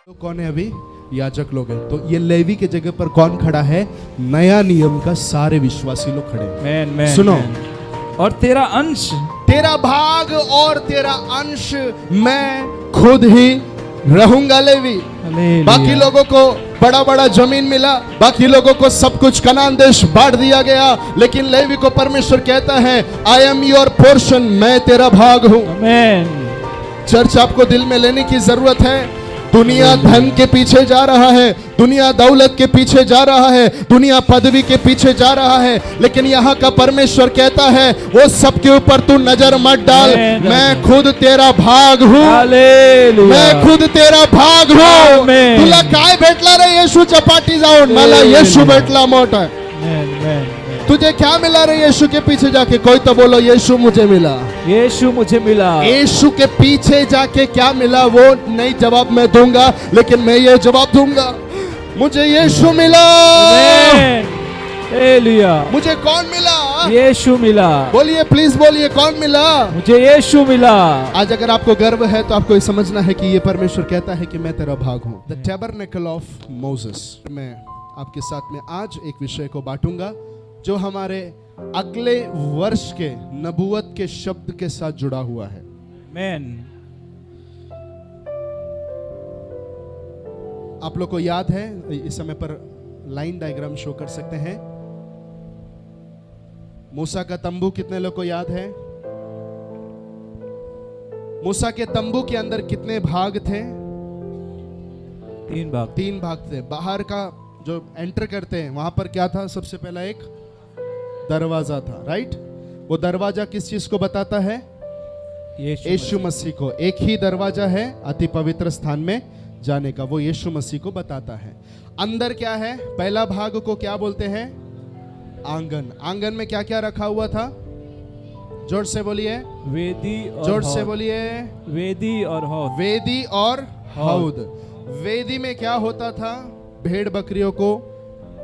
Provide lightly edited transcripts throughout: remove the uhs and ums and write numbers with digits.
तो कौन है अभी? याजक लोग हैं। तो ये लेवी के जगह पर कौन खड़ा है? नया नियम का सारे विश्वासी लोग खड़े हैं। सुनो, और तेरा अंश, तेरा भाग और तेरा अंश मैं खुद ही रहूंगा। लेवी, बाकी लोगों को बड़ा बड़ा जमीन मिला, बाकी लोगों को सब कुछ कनान देश बांट दिया गया, लेकिन लेवी को परमेश्वर कहता है आई एम योर पोर्शन, मैं तेरा भाग हूं। चर्च आपको दिल में लेने की जरूरत है। दुनिया धन के पीछे जा रहा है, दुनिया दौलत के पीछे जा रहा है, दुनिया पदवी के पीछे जा रहा है, लेकिन यहाँ का परमेश्वर कहता है वो सब के ऊपर तू नजर मत डाल, मैं खुद तेरा भाग हूँ, मैं खुद तेरा भाग हूँ। तुला काय भेटला रे येशू चपाटी जाऊन? मला येशू भेटला मोठा। तुझे क्या मिला रे यीशु के पीछे जाके? कोई तो बोलो यीशु मुझे मिला, यीशु मुझे मिला। यीशु के पीछे जाके क्या मिला वो नहीं जवाब मैं दूंगा, लेकिन मैं ये जवाब दूंगा, मुझे यीशु मिला। मुझे कौन मिला? यीशु मिला। बोलिए प्लीज बोलिए, कौन मिला? मुझे यीशु मिला। आज अगर आपको गर्व है तो आपको ये समझना है कि ये परमेश्वर कहता है कि मैं तेरा भाग हूँ। The tabernacle of Moses. मैं आपके साथ में आज एक विषय को बांटूंगा जो हमारे अगले वर्ष के नबूवत के शब्द के साथ जुड़ा हुआ है। आप लोग को याद है, इस समय पर लाइन डायग्राम शो कर सकते हैं। मूसा का तंबू कितने लोग को याद है? मूसा के तंबू के अंदर कितने भाग थे? 3 भाग थे। बाहर का जो एंटर करते हैं वहां पर क्या था? सबसे पहला एक दरवाजा था, राइट? वो दरवाजा किस चीज को बताता है? यीशु मसीह को। एक ही दरवाजा है अति पवित्र स्थान में जाने का, वो यीशु मसीह को बताता है। अंदर क्या है? पहला भाग को क्या बोलते हैं? आंगन। आंगन में क्या क्या रखा हुआ था? जोर से बोलिए। वेदी और जोर से बोलिए। वेदी और हौद। वेदी और हौद। वेदी में क्या होता था? भेड़ बकरियों को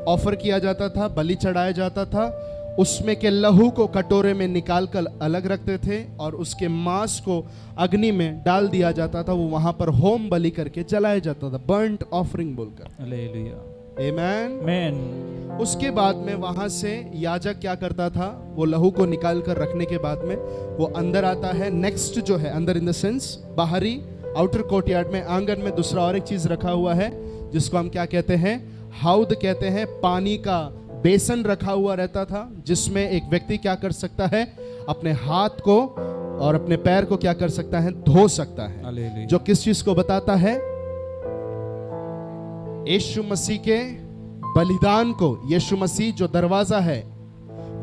ऑफर किया जाता था, बलि चढ़ाया जाता था। उसमें के लहू को कटोरे में निकाल कर अलग रखते थे और उसके मांस को अग्नि में डाल दिया जाता था। वो वहां पर होम बलि करके जलाया जाता था, बर्न्ट ऑफरिंग बोलकर। आमेन। उसके बाद में वहां से याजक क्या करता था? वो लहू को निकाल कर रखने के बाद में वो अंदर आता है। नेक्स्ट जो है, अंदर इन द सेंस बाहरी आउटर कोर्टयार्ड में, आंगन में दूसरा और एक चीज रखा हुआ है जिसको हम क्या कहते हैं? हौद कहते हैं। पानी का बेसन रखा हुआ रहता था जिसमें एक व्यक्ति क्या कर सकता है? अपने हाथ को और अपने पैर को क्या कर सकता है? धो सकता है। जो किस चीज को बताता है? यीशु मसीह के बलिदान को। यीशु मसीह जो दरवाजा है,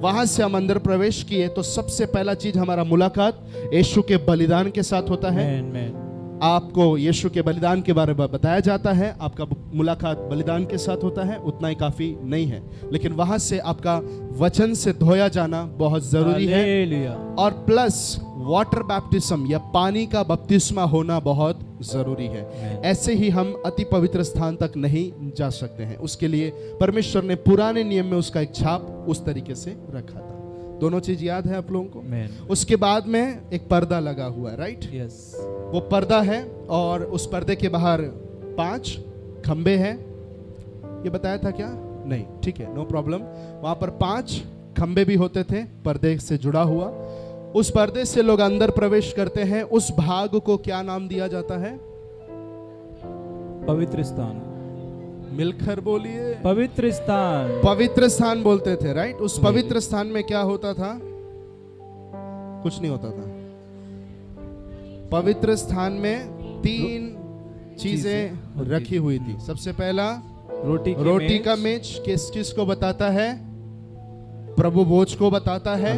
वहां से हम अंदर प्रवेश किए तो सबसे पहला चीज हमारा मुलाकात यीशु के बलिदान के साथ होता है। आपको यीशु के बलिदान के बारे में बताया जाता है, आपका मुलाकात बलिदान के साथ होता है, उतना ही काफी नहीं है, लेकिन वहां से आपका वचन से धोया जाना बहुत जरूरी है। और प्लस वाटर बैप्टिज्म या पानी का बपतिस्मा होना बहुत जरूरी है। ऐसे ही हम अति पवित्र स्थान तक नहीं जा सकते हैं। उसके लिए परमेश्वर ने पुराने नियम में उसका एक छाप उस तरीके से रखा था। दोनों चीज याद है आप लोगों को? उसके बाद में एक पर्दा लगा हुआ है, राइट? वो पर्दा है और उस पर्दे के बाहर 5 खंबे हैं। ये बताया था क्या? नहीं, ठीक है, नो प्रॉब्लम। वहां पर 5 खंबे भी होते थे पर्दे से जुड़ा हुआ। उस पर्दे से लोग अंदर प्रवेश करते हैं। उस भाग को क्या नाम दिया जाता है? पवित्र स्थान। मिलकर बोलिए। पवित्र स्थान। पवित्र स्थान बोलते थे, राइट? उस पवित्र स्थान में क्या होता था? कुछ नहीं होता था। पवित्र स्थान में 3 चीजें रखी हुई थी। सबसे पहला रोटी का मेज। किस चीज को बताता है? प्रभु भोज को बताता है।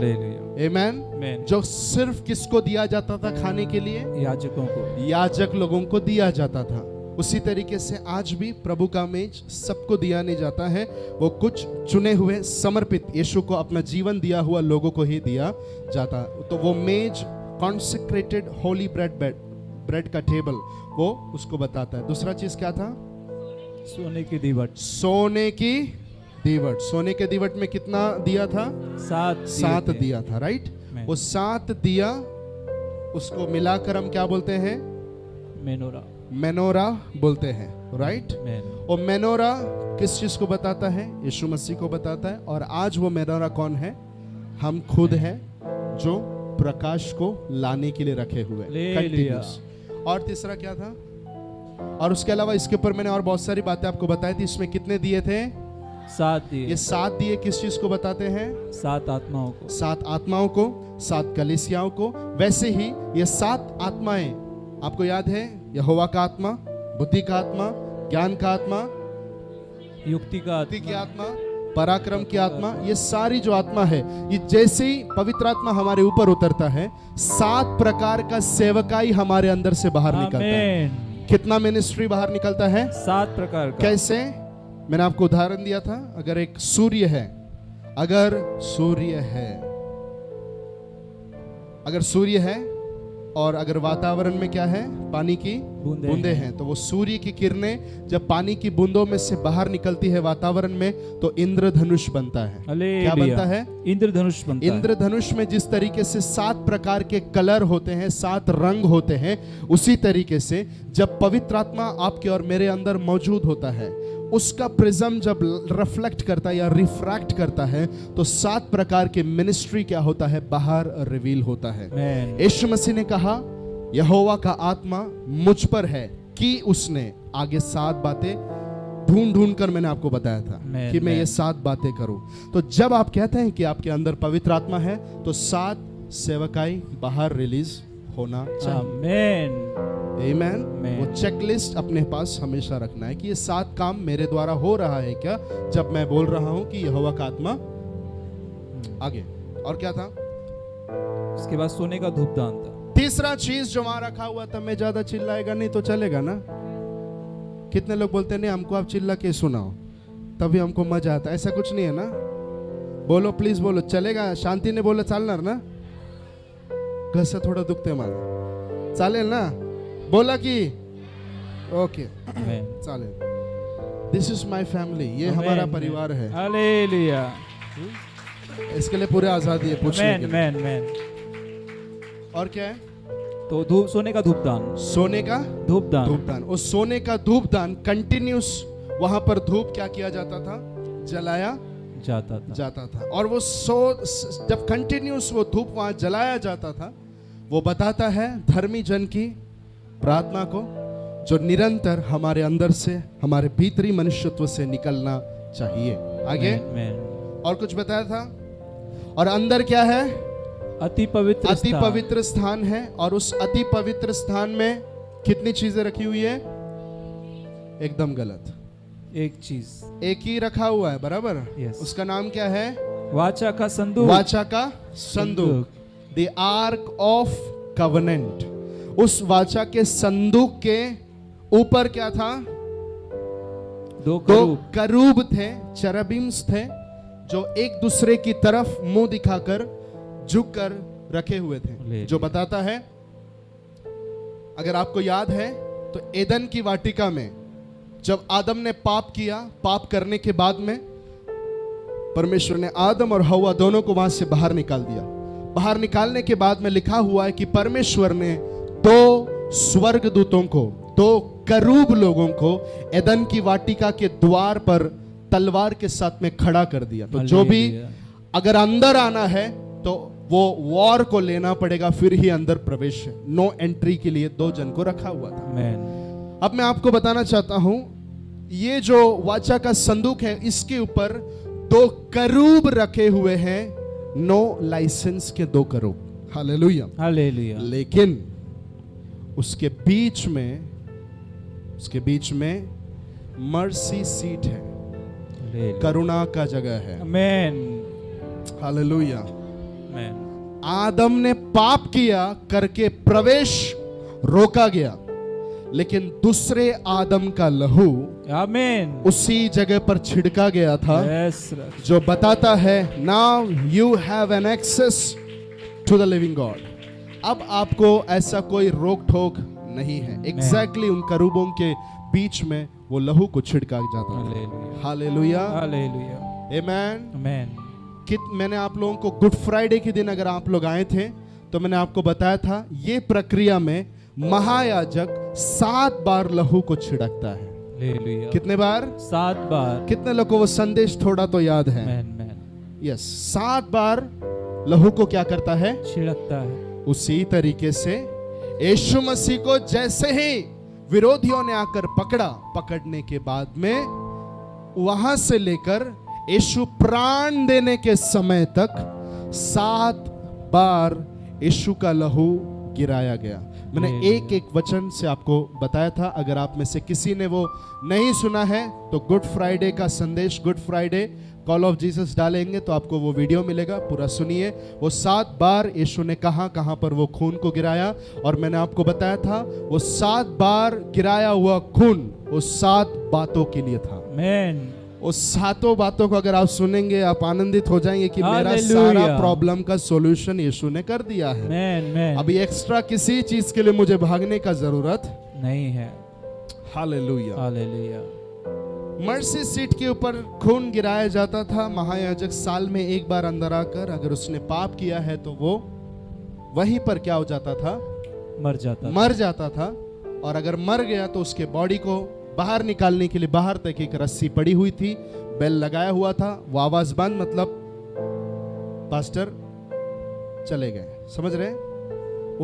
आमेन। जो सिर्फ किसको दिया जाता था खाने के लिए? याजकों को। याजक लोगों को दिया जाता था। उसी तरीके से आज भी प्रभु का मेज सबको दिया नहीं जाता है, वो कुछ चुने हुए समर्पित यीशु को अपना जीवन दिया हुआ लोगों को ही दिया जाता। तो वो मेज कॉन्सेक्रेटेड होली ब्रेड का टेबल, वो उसको बताता है। दूसरा चीज क्या था? सोने की दीवट। सोने की दीवट। सोने के दीवट में कितना दिया था? 7 दिया था, राइट? वो 7 दिया, उसको मिलाकर हम क्या बोलते हैं? मेनोरा बोलते हैं, राइट। Amen. और मेनोरा किस चीज को बताता है? यीशु मसीह को बताता है। और आज वो मेनोरा कौन है? हम खुद हैं जो प्रकाश को लाने के लिए रखे हुए हैं। हालेलुया। Continuous। और तीसरा क्या था? और उसके अलावा इसके ऊपर मैंने और बहुत सारी बातें आपको बताई थी। इसमें कितने दिए थे? 7 दिए। ये 7 दिए किस चीज को बताते हैं? 7 आत्माओं को। 7 आत्माओं को, 7 कलीसियाओं को। वैसे ही ये 7 आत्माएं आपको याद है? यहोवा का आत्मा, बुद्धि का आत्मा, ज्ञान का आत्मा, युक्ति का युक्ति की आत्मा, पराक्रम की आत्मा। ये सारी जो आत्मा है, ये जैसे ही पवित्र आत्मा हमारे ऊपर उतरता है, 7 प्रकार का सेवकाई हमारे अंदर से बाहर निकलता है। आमेन। कितना मिनिस्ट्री बाहर निकलता है? 7 प्रकार का। कैसे? मैंने आपको उदाहरण दिया था। अगर एक सूर्य है, अगर सूर्य है और अगर वातावरण में क्या है? पानी की बूंदे हैं, तो वो सूर्य की किरणें जब पानी की बूंदों में से बाहर निकलती है वातावरण में, तो इंद्रधनुष बनता है। क्या बनता है? इंद्रधनुष बनता है। इंद्रधनुष में जिस तरीके से 7 प्रकार के कलर होते हैं, 7 रंग होते हैं, उसी तरीके से जब पवित्र आत्मा आपके और मेरे अंदर मौजूद होता है, उसका प्रिज्म जब रिफ्लेक्ट करता है या रिफ्रैक्ट करता है, तो 7 प्रकार के मिनिस्ट्री क्या होता है? बाहर रिवील होता है। यीशु मसीह ने कहा यहोवा का आत्मा मुझ पर है कि उसने आगे 7 बातें ढूंढ कर मैंने आपको बताया था कि मैं ये 7 बातें करूं। तो जब आप कहते हैं कि आपके अंदर पवित्र आत्मा है, तो 7 सेवकाई बाहर रिलीज होना चाहिए। आमेन। आमेन। Amen. वो चेकलिस्ट अपने पास हमेशा रखना है कि ये 7 काम मेरे द्वारा हो रहा है क्या, जब मैं बोल रहा हूं कि यहोवा का आत्मा। आगे और क्या था? उसके बाद सोने का धूपदान था। तीसरा चीज जो वहां रखा हुआ था, मैं ज्यादा चिल्लाएगा नहीं तो चलेगा ना। कितने लोग बोलते नहीं हमको आप चिल्ला के सुनाओ तभी हमको मजा आता है। ऐसा कुछ नहीं है ना। बोलो प्लीज बोलो, चलेगा। शांति ने बोला चालणार ना? घसा थोडं दुखते मला, चालेल ना? बोला कि ओके चालेल। दिस इज माय फैमिली, ये हमारा परिवार है। हालेलुया। इसके लिए पूरे आजादी है पूछने के लिए। मैन। और क्या है? तो सोने का धूपदान। सोने का धूपदान। उस सोने का धूपदान कंटिन्यूस वहां पर धूप क्या किया जाता था? जलाया जाता था। और वो जब कंटिन्यूस वो धूप वहां जलाया जाता था, वो बताता है धर्मी जन की प्रार्थना को, जो निरंतर हमारे अंदर से, हमारे भीतरी मनुष्यत्व से निकलना चाहिए। आगे और कुछ बताया था। और अंदर क्या है? अति पवित्र स्थान है। और उस अति पवित्र स्थान में कितनी चीजें रखी हुई है? एकदम गलत। एक ही रखा हुआ है, बराबर। उसका नाम क्या है? वाचा का संदूक। The arc of covenant. उस वाचा के संदूक के ऊपर क्या था? 2 करूब थे, चरबिम्स थे, जो एक दूसरे की तरफ मुंह दिखाकर झुककर रखे हुए थे, जो बताता है, अगर आपको याद है तो एदन की वाटिका में जब आदम ने पाप किया, पाप करने के बाद में परमेश्वर ने आदम और हवा दोनों को वहां से बाहर निकाल दिया। बाहर निकालने के बाद में लिखा हुआ है कि परमेश्वर ने 2 स्वर्गदूतों को, 2 करूब लोगों को एदन की वाटिका के द्वार पर तलवार के साथ में खड़ा कर दिया। तो जो भी अगर अंदर आना है तो वो वॉर को लेना पड़ेगा, फिर ही अंदर प्रवेश है। नो एंट्री के लिए 2 जन को रखा हुआ था। अब मैं आपको बताना चाहता हूं, ये जो वाचा का संदूक है, इसके ऊपर 2 करूब रखे हुए हैं, नो लाइसेंस के 2 करूब। हालेलुया। लेकिन उसके बीच में मर्सी सीट है, करुणा का जगह है। हालेलुया। आदम ने पाप किया करके प्रवेश रोका गया, लेकिन दूसरे आदम का लहू उसी जगह पर छिड़का गया था, जो बताता है now you have an access to the living God. अब आपको ऐसा कोई रोक टोक नहीं है। एग्जैक्टली उन करूबों के बीच में वो लहू को छिड़का जाता है। हालेलुया। आमेन। मैंने आप लोगों को गुड फ्राइडे के दिन अगर आप लोग आए थे तो मैंने आपको बताया था, ये प्रक्रिया में महायाजक 7 बार लहू को छिड़कता है। हालेलुया। कितने बार? 7 बार। कितने लोगों को वो संदेश थोड़ा तो याद है? Man man. यस, 7 बार लहू को क्या करता है? छिड़कता है। उसी तरीके से यीशु मसीह को जैसे ही विरोधियों ने आकर पकड़ा, पकड़ने के बाद में वहां से लेकर यीशु प्राण देने के समय तक 7 बार यीशु का लहू गिराया गया। मैंने एक एक वचन से आपको बताया था। अगर आप में से किसी ने वो नहीं सुना है तो गुड फ्राइडे का संदेश, good Friday call of Jesus डालेंगे तो आपको वो वीडियो मिलेगा, पूरा सुनिए। वो 7 बार यीशु ने कहां कहां पर वो खून को गिराया, और मैंने आपको बताया था वो 7 बार गिराया हुआ खून वो 7 बातों के लिए था। मैन। उस 7 बातों को अगर आप सुनेंगे आप आनंदित हो जाएंगे कि मेरा हालेलुया। सारा प्रॉब्लम का सॉल्यूशन यीशु ने कर दिया है। Man man. अभी एक्स्ट्रा किसी चीज के लिए मुझे भागने का जरूरत नहीं है। हालेलुया। हालेलुया। मर्सी सीट के ऊपर खून गिराया जाता था। महायाजक साल में एक बार अंदर आकर अगर उसने पाप किया है तो वो वहीं पर क्या हो जाता था? मर जाता था। और अगर मर गया तो उसके बॉडी को बाहर निकालने के लिए बाहर तक एक रस्सी पड़ी हुई थी, बेल लगाया हुआ था, वो आवाज बंद, मतलब पास्टर चले गए। समझ रहे?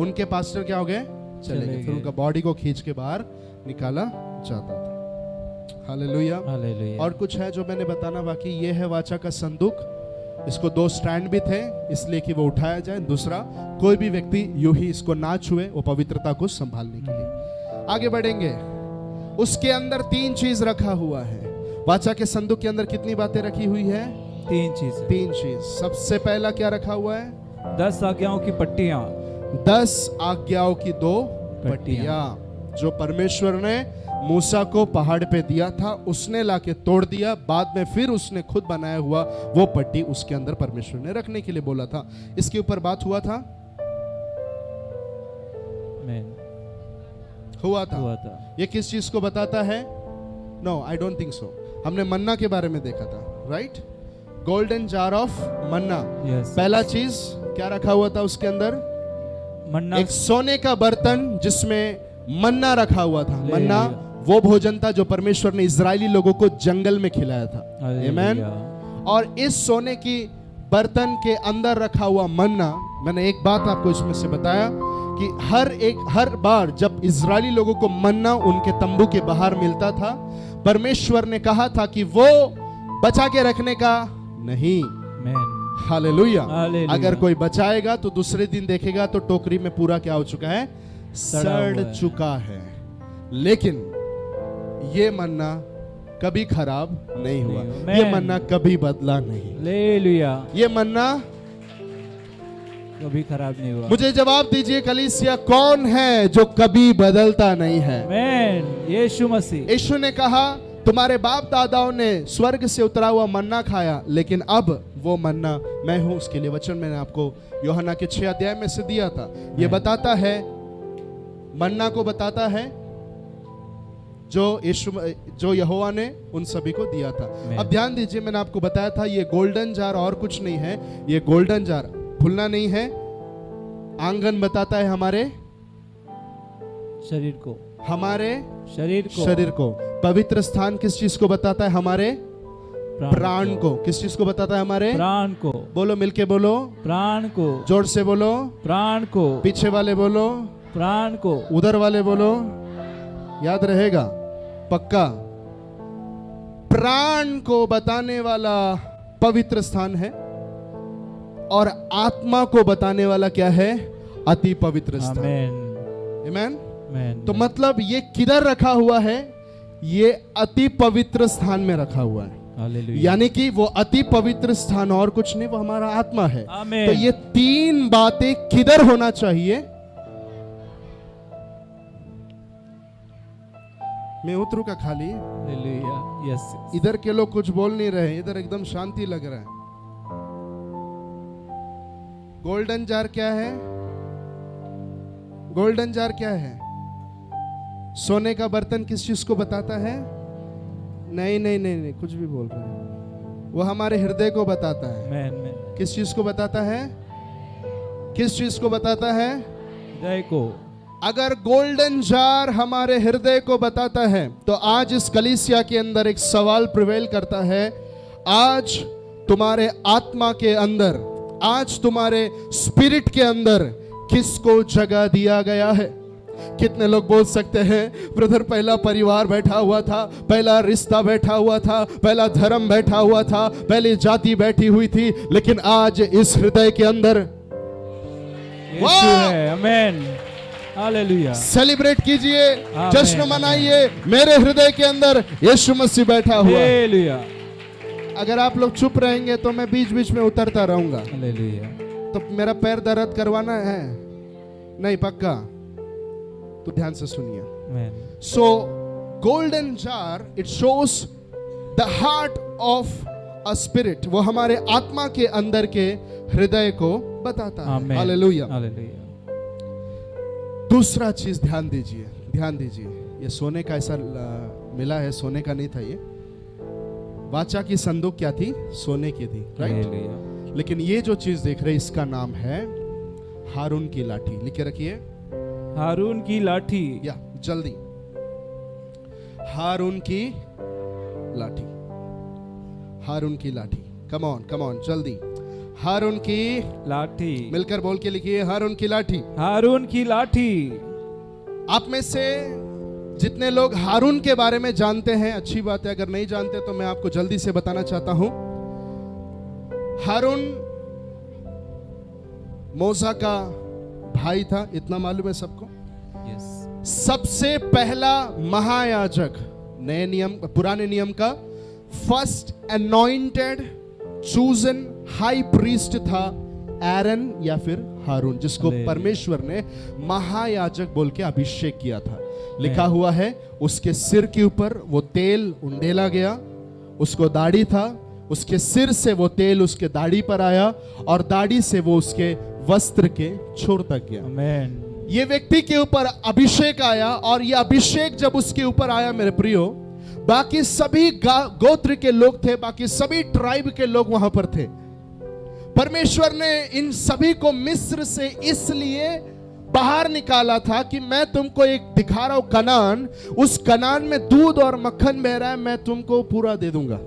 उनके पास्टर क्या हो गए? चले गए। फिर उनका बॉडी को खींच के बाहर निकाला जाता था। हालेलुया। हालेलुया। और कुछ है जो मैंने बताना बाकी, ये है वाचा का संदूक। इसको 2 स्टैंड भी थे इसलिए कि वो उठाया जाए। दूसरा, कोई भी व्यक्ति यूं ही इसको ना छुए, वो पवित्रता को संभालने के लिए। आगे बढ़ेंगे। उसके अंदर 3 चीज रखा हुआ है। वाचा के संदूक के अंदर कितनी बातें रखी हुई है? 3 चीजें। 3 चीज। सबसे पहला क्या रखा हुआ है? 10 आज्ञाओं की पट्टियां। 10 आज्ञाओं की 2 पट्टियां जो परमेश्वर ने मूसा को पहाड़ पे दिया था, उसने लाके तोड़ दिया। बाद में फिर उसने खुद बनाया हुआ वो पट्टी उसके अंदर परमेश्वर ने रखने के लिए बोला था। इसके ऊपर बात हुआ था। हुआ था। ये किस चीज को बताता है? No, I don't think so. हमने मन्ना के बारे में देखा था, right? Golden jar of manna. पहला चीज क्या रखा हुआ था उसके अंदर? मन्ना। एक सोने का बर्तन जिसमें मन्ना रखा हुआ था। मन्ना वो भोजन था जो परमेश्वर ने इजरायली लोगों को जंगल में खिलाया था। आमीन। और इस सोने की बर्तन के अंदर रखा हुआ मन्ना, मैंने एक बात आपको इसमें से बताया कि हर बार जब इजरायली लोगों को मन्ना उनके तंबू के बाहर मिलता था, परमेश्वर ने कहा था कि वो बचा के रखने का नहीं। हालेलुया। अगर कोई बचाएगा तो दूसरे दिन देखेगा तो टोकरी में पूरा क्या हो चुका है? सड़ चुका है। लेकिन ये मन्ना कभी खराब नहीं हुआ। ये मन्ना कभी बदला नहीं। हालेलुया। ये मन्ना कभी खराब नहीं हुआ। मुझे जवाब दीजिए कलीसिया, कौन है जो कभी बदलता नहीं है? आमीन। यीशु मसीह। यीशु ने कहा तुम्हारे बाप दादाओं ने स्वर्ग से उतरा हुआ मन्ना खाया, लेकिन अब वो मन्ना मैं हूं। उसके लिए वचन मैंने आपको यूहन्ना के 6 अध्याय में से दिया था। ये बताता है, मन्ना को बताता है जो यहोवा ने उन सभी को दिया था। अब ध्यान दीजिए, मैंने आपको बताया था ये गोल्डन जार और कुछ नहीं है। ये गोल्डन जार भूलना नहीं है, आंगन बताता है हमारे शरीर को। हमारे शरीर को। पवित्र स्थान किस चीज को बताता है? हमारे प्राण को। किस चीज को बताता है? हमारे प्राण को। बोलो, मिलके बोलो। प्राण को। जोर से बोलो। प्राण को। पीछे वाले बोलो। प्राण को। उधर वाले बोलो। याद रहेगा पक्का? प्राण को बताने वाला पवित्र स्थान है और आत्मा को बताने वाला क्या है? अति पवित्र स्थान। आमीन। तो मतलब ये किधर रखा हुआ है? ये अति पवित्र स्थान में रखा हुआ है। यानी कि वो अति पवित्र स्थान और कुछ नहीं, वो हमारा आत्मा है। तो ये 3 बातें किधर होना चाहिए? मैं उतरू का खाली? यस। इधर के लोग कुछ बोल नहीं रहे, इधर एकदम शांति लग रहा है। गोल्डन जार क्या है? गोल्डन जार क्या है? सोने का बर्तन किस चीज को बताता है? नहीं, कुछ भी बोल रहे हैं। वो हमारे हृदय को बताता है। किस चीज को बताता है? किस चीज को बताता है? हृदय को। अगर गोल्डन जार हमारे हृदय को बताता है, तो आज इस कलीसिया के अंदर एक सवाल प्रिवेल करता है। आज तुम्हारे आत्मा के अंदर, आज तुम्हारे स्पिरिट के अंदर किसको जगह दिया गया है? कितने लोग बोल सकते हैं, ब्रदर पहला परिवार बैठा हुआ था, पहला रिश्ता बैठा हुआ था, पहला धर्म बैठा हुआ था, पहली जाति बैठी हुई थी, लेकिन आज इस हृदय के अंदर यीशु है। आमेन, हालेलुया। सेलिब्रेट कीजिए, आमेन। जश्न मनाइए, मेरे हृदय के अंदर यीशु मसीह बैठा हुआ है। हालेलुया, अगर आप लोग चुप रहेंगे तो मैं बीच बीच में उतरता रहूंगा, हालेलुया। तो मेरा पैर दर्द करवाना है नहीं, पक्का? तो ध्यान से सुनिए। Amen, so golden jar, it shows the heart of a spirit. वो हमारे आत्मा के अंदर के हृदय को बताता है। आमेन, हालेलुया। हालेलुया। दूसरा चीज ध्यान दीजिए, ध्यान दीजिए। ये सोने का ऐसा मिला है, सोने का नहीं था ये। वाचा की संदूक क्या थी? सोने की थी, राइट? हालेलुया। लेकिन ये जो चीज देख रहे हैं, इसका नाम है हारून की लाठी। लिखे रखिए, हारून की लाठी। या जल्दी, हारून की लाठी, हारून की लाठी। कम ऑन, कम ऑन, जल्दी। हारून की लाठी। मिलकर बोल के लिखिए, हारून की लाठी। हारून की लाठी। आप में से जितने लोग हारून के बारे में जानते हैं, अच्छी बात है। अगर नहीं जानते तो मैं आपको जल्दी से बताना चाहता हूं। हारून मूसा का भाई था, इतना मालूम है सबको। यस। सबसे पहला महायाजक, नए नियम, पुराने नियम का first anointed chosen high priest था एरन या फिर हारून, जिसको परमेश्वर ने महायाजक बोल के अभिषेक किया था। लिखा हुआ है, उसके सिर के ऊपर वो तेल उंडेला गया, उसको दाढ़ी था, उसके सिर से वो तेल उसके दाढ़ी पर आया और दाढ़ी से वो उसके वस्त्र के छोर तक गया। आमेन। ये व्यक्ति के ऊपर अभिषेक आया, और ये अभिषेक जब उसके ऊपर आया मेरे प्रियो, बाकी सभी गोत्र के लोग थे, बाकी सभी ट्राइब के लोग वहां पर थे। परमेश्वर ने इन सभी को मिस्र से इसलिए बाहर निकाला था कि मैं तुमको एक दिखा रहा हूं कनान, उस कनान में दूध और मक्खन बह रहा है, मैं तुमको पूरा दे दूंगा।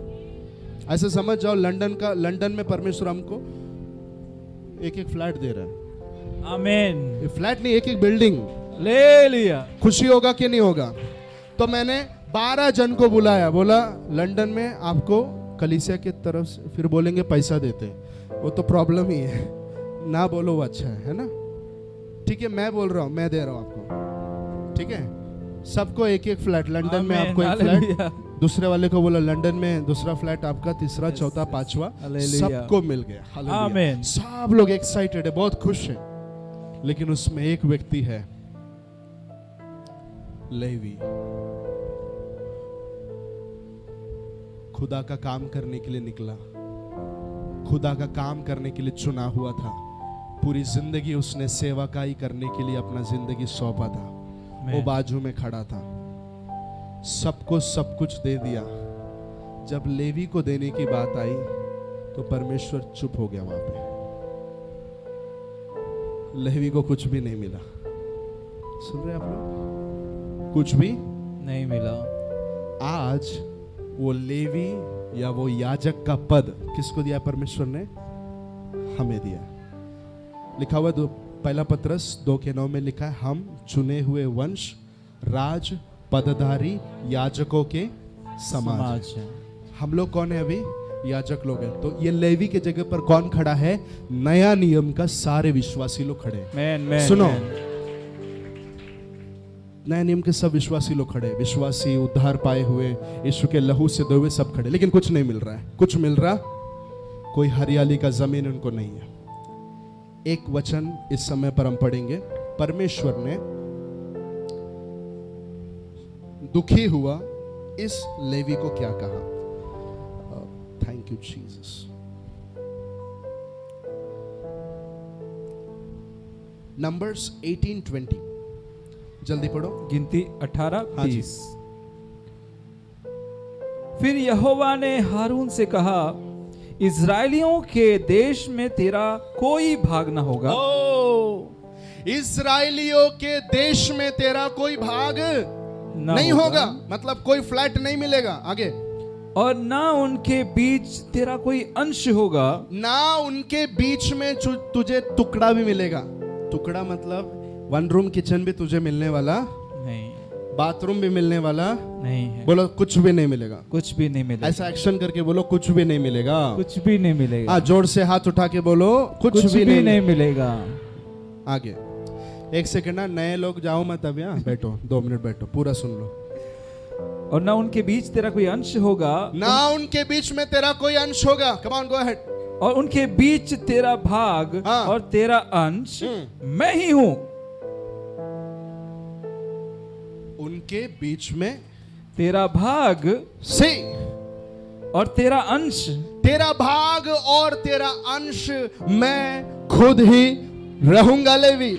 ऐसे समझ जाओ, लंदन में परमेश्वर हमको एक एक फ्लैट दे रहा है। आमेन। फ्लैट नहीं, एक एक बिल्डिंग। ले लिया। खुशी होगा कि नहीं होगा? तो मैंने 12 जन को बुलाया, बोला लंदन में आपको कलीसिया की तरफ से, फिर बोलेंगे पैसा देते, वो तो प्रॉब्लम ही है ना, बोलो वो अच्छा है ना? ठीक है, मैं बोल रहा हूँ, मैं दे रहा हूँ आपको, ठीक है? सबको एक एक फ्लैट, लंदन में आपको एक फ्लैट, दूसरे वाले को बोला लंदन में दूसरा फ्लैट आपका, तीसरा, चौथा, पांचवा, सबको मिल गया। हालेलुया। सब लोग एक्साइटेड है, बहुत खुश है। लेकिन उसमें एक व्यक्ति है, लेवी, खुदा का काम करने के लिए निकला, खुदा का काम करने के लिए चुना हुआ था। पूरी जिंदगी उसने सेवाकाई करने के लिए अपना जिंदगी सौंपा था। वो बाजू में खड़ा था, सबको सब कुछ दे दिया। जब लेवी को देने की बात आई तो परमेश्वर चुप हो गया। वहां पे लेवी को कुछ भी नहीं मिला। सुन रहे आप लोग? कुछ भी नहीं मिला। आज वो लेवी या वो याजक का पद किसको दिया? परमेश्वर ने हमें दिया। लिखा हुआ पहला पत्रस 2:9 में लिखा है, हम चुने हुए वंश, राज, पदधारी, याजकों के समाज। हम लोग कौन है? अभी याजक लोग हैं। तो ये लेवी के जगह पर कौन खड़ा है? नया नियम का सारे विश्वासी लोग खड़े हैं। सुनो, नया नियम के सब विश्वासी लोग खड़े, विश्वासी, उद्धार पाए हुए, यीशु के लहू से धोए हुए, सब खड़े। लेकिन कुछ नहीं मिल रहा है। कुछ मिल रहा, कोई हरियाली का जमीन उनको नहीं है। एक वचन इस समय पर हम पढ़ेंगे। परमेश्वर ने दुखी हुआ इस लेवी को क्या कहा? Thank you Jesus. नंबर्स 18:20, जल्दी पढ़ो। गिनती 18:20। हाँ जी। फिर यहोवा ने हारून से कहा, इज़राइलियों के देश में तेरा कोई भाग न होगा। इस्राएलियों के देश में तेरा कोई भाग नहीं होगा, मतलब कोई फ्लैट नहीं मिलेगा। आगे, और ना उनके बीच तेरा कोई अंश होगा, ना उनके बीच में तुझे टुकड़ा भी मिलेगा। टुकड़ा मतलब 1 रूम किचन भी तुझे मिलने वाला नहीं, बाथरूम भी मिलने वाला नहीं है। बोलो कुछ भी नहीं मिलेगा। कुछ भी नहीं मिलेगा। ऐसा एक्शन करके बोलो कुछ भी नहीं मिलेगा। कुछ भी नहीं मिलेगा। हाँ, जोर से हाथ उठा के बोलो कुछ भी नहीं मिलेगा। आगे 1 सेकंड ना, नए लोग जाओ मत, अब यहाँ बैठो 2 मिनट बैठो, पूरा सुन लो। और ना उनके बीच तेरा कोई अंश होगा, ना उनके बीच में तेरा कोई अंश होगा। Come on, go ahead. और उनके बीच तेरा भाग हाँ। और तेरा अंश मैं ही हूं। उनके बीच में तेरा भाग से और तेरा अंश, तेरा भाग और तेरा अंश मैं खुद ही रहूंगा। लेवी,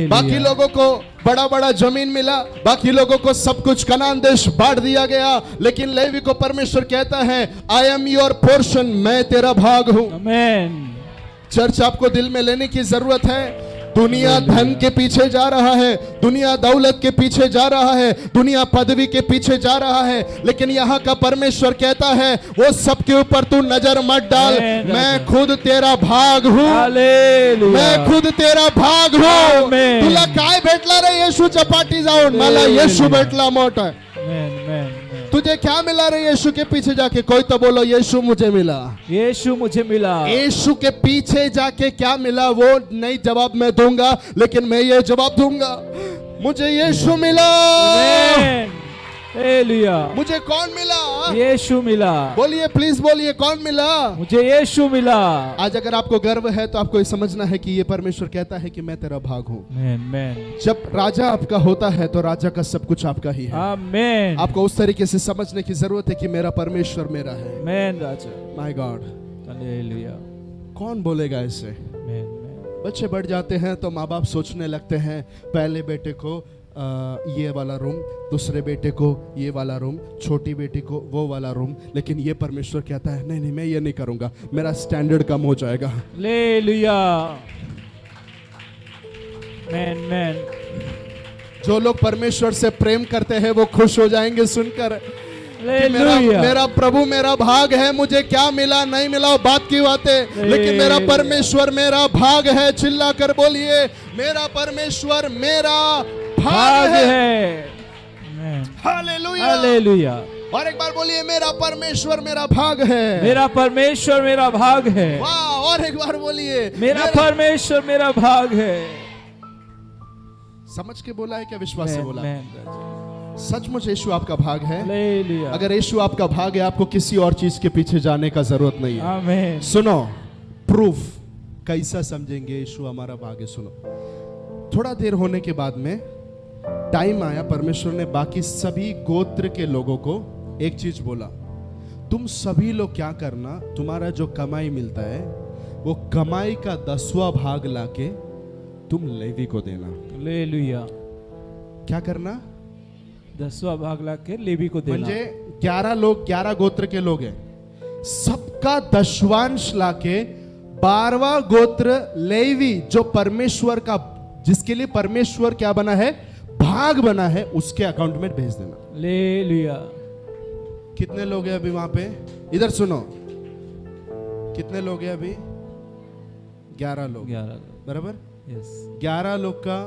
बाकी लोगों को बड़ा बड़ा जमीन मिला, बाकी लोगों को सब कुछ कनान देश बांट दिया गया, लेकिन लेवी को परमेश्वर कहता है आई एम योर पोर्शन, मैं तेरा भाग हूं। आमीन। चर्च आपको दिल में लेने की जरूरत है। दुनिया धन के पीछे जा रहा है, दुनिया दौलत के पीछे जा रहा है, दुनिया पदवी के पीछे जा रहा है, लेकिन यहाँ का परमेश्वर कहता है वो सबके ऊपर तू नजर मत डाल, मैं खुद तेरा भाग हूँ, मैं खुद तेरा भाग हूँ। तुला काय भेटला रे येशू चपाटी जाऊन, मला येशू भेटला मोठा। तुझे क्या मिला रे यीशु के पीछे जाके? कोई तो बोलो यीशु मुझे मिला, यीशु मुझे मिला। यीशु के पीछे जाके क्या मिला वो नहीं जवाब मैं दूंगा, लेकिन मैं ये जवाब दूंगा, मुझे यीशु मिला। हालेलुया। मुझे कौन मिला? यीशु मिला। बोलिए प्लीज, बोलिए कौन मिला? मुझे यीशु मिला। आज अगर आपको गर्व है तो आपको ये समझना है कि ये परमेश्वर कहता है कि मैं तेरा भाग हूँ। जब राजा आपका होता है तो राजा का सब कुछ आपका ही है। आमीन। आपको उस तरीके से समझने की जरूरत है कि मेरा परमेश्वर मेरा है। आमीन राजा। My God. हालेलुया। कौन बोलेगा इससे? बच्चे बढ़ जाते हैं तो माँ बाप सोचने लगते हैं पहले बेटे को ये वाला रूम, दूसरे बेटे को ये वाला रूम, छोटी बेटी को वो वाला रूम, लेकिन ये परमेश्वर कहता है नहीं नहीं मैं ये नहीं करूंगा, मेरा स्टैंडर्ड कम हो जाएगा। हालेलुया। आमीन। जो लोग परमेश्वर से प्रेम करते हैं वो खुश हो जाएंगे सुनकर कि मेरा प्रभु मेरा भाग है, मुझे क्या मिला नहीं मिला वो बात की बात है, लेकिन मेरा परमेश्वर मेरा भाग है। चिल्ला कर बोलिए मेरा परमेश्वर मेरा भाग है। हालेलुया। हालेलुया। और एक बार बोलिए मेरा परमेश्वर मेरा भाग है। मेरा परमेश्वर मेरा भाग है। वाह, और एक बार बोलिए मेरा परमेश्वर मेरा भाग है। समझ के बोला है क्या? विश्वास से बोला? सचमुच यीशु आपका भाग है। अगर यीशु आपका भाग है आपको किसी और चीज के पीछे जाने का जरूरत नहीं है। आमीन। सुनो, प्रूफ कैसा समझेंगे यीशु हमारा भाग है? सुनो, थोड़ा देर होने के बाद में टाइम आया, परमेश्वर ने बाकी सभी गोत्र के लोगों को एक चीज बोला, तुम सभी लोग क्या करना, तुम्हारा जो कमाई मिलता है वो कमाई का 10वां भाग लाके तुम लेवी को देना। हालेलुया। क्या करना? 10वां भाग लाके लेवी को देना। म्हणजे 11 लोग, 11 गोत्र के लोग हैं, सबका 10वांश लाके 12वां गोत्र लेवी जो परमेश्वर का, जिसके लिए परमेश्वर क्या बना है, भाग बना है, उसके अकाउंट में भेज देना। हालेलुया। कितने लोग हैं अभी वहां पे? इधर सुनो, कितने लोग हैं अभी? 11 लोग। 11 बराबर? यस। 11 लोग का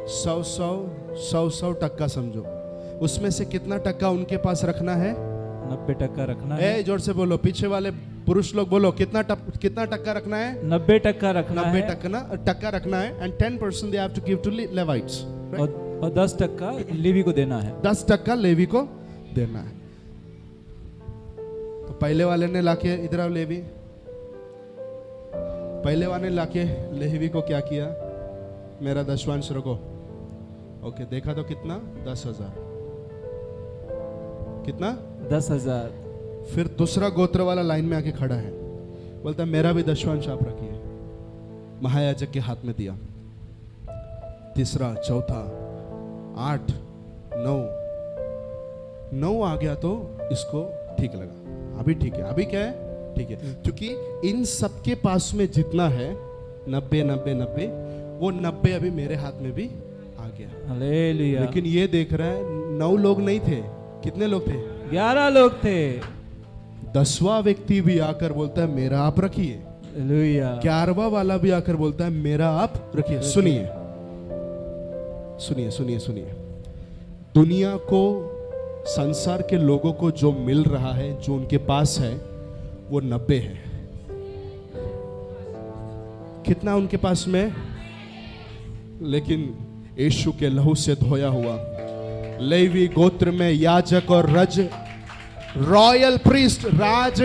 100 टक्का समझो, उसमें से कितना टक्का उनके पास रखना है? 90% रखना है। जोर से बोलो, पीछे वाले पुरुष लोग बोलो, कितना टक्का रखना है? 90% रखना है। 90 टक्का रखना है। And 10% they have to give to Levites. और 10% लेवी को देना है। 10% लेवी को देना है। तो पहले वाले ने लाके, इधर आओ लेवी, पहले वाले ने लाके लेवी को क्या किया? मेरा 10वांश रखो। ओके, देखा तो कितना? 10,000। कितना? 10,000। फिर दूसरा गोत्र वाला लाइन में आके खड़ा है, बोलता मेरा भी 10वांश आप रखिए। महायाजक के हाथ में दिया। तीसरा, चौथा, 8, 9 आ गया तो इसको ठीक लगा, अभी ठीक है, अभी क्या है, ठीक है, क्योंकि इन सबके पास में जितना है 90, 90, 90, वो 90 अभी मेरे हाथ में भी आ गया। हालेलुया। लेकिन ये देख रहा है 9 लोग नहीं थे, कितने लोग थे? 11 लोग थे। 10वां व्यक्ति भी आकर बोलता है मेरा आप रखिए। हालेलुया। 11वां वाला भी आकर बोलता है मेरा आप रखिए। सुनिए सुनिए सुनिए सुनिए, दुनिया को, संसार के लोगों को जो मिल रहा है, जो उनके पास है, वो 90 है। कितना उनके पास में? लेकिन यीशु के लहू से धोया हुआ, लेवी गोत्र में याजक और रज, रॉयल प्रीस्ट, राज